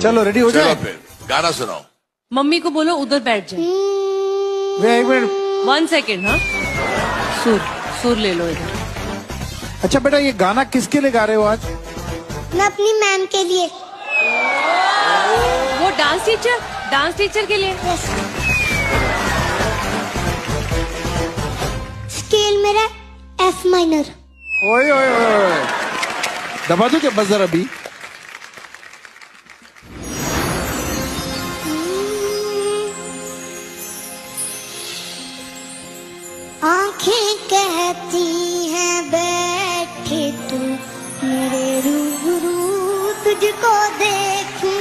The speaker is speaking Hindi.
चलो रेडी हो चलो जाए। फिर गाना सुनाओ। मम्मी को बोलो उधर बैठ जाए। वे एक मिनट। 1 सेकेंड। हाँ, सुर ले लो इधर। अच्छा बेटा ये गाना किसके लिए गा रहे हो आज? मैं अपनी मैम के लिए। वो डांस टीचर के लिए। स्केल मेरा F माइनर। ओए ओए ओए, दबा दो क्या बजर अभी? आंखें कहती हैं बैठे तू मेरे रूबरू, तुझको देखूं।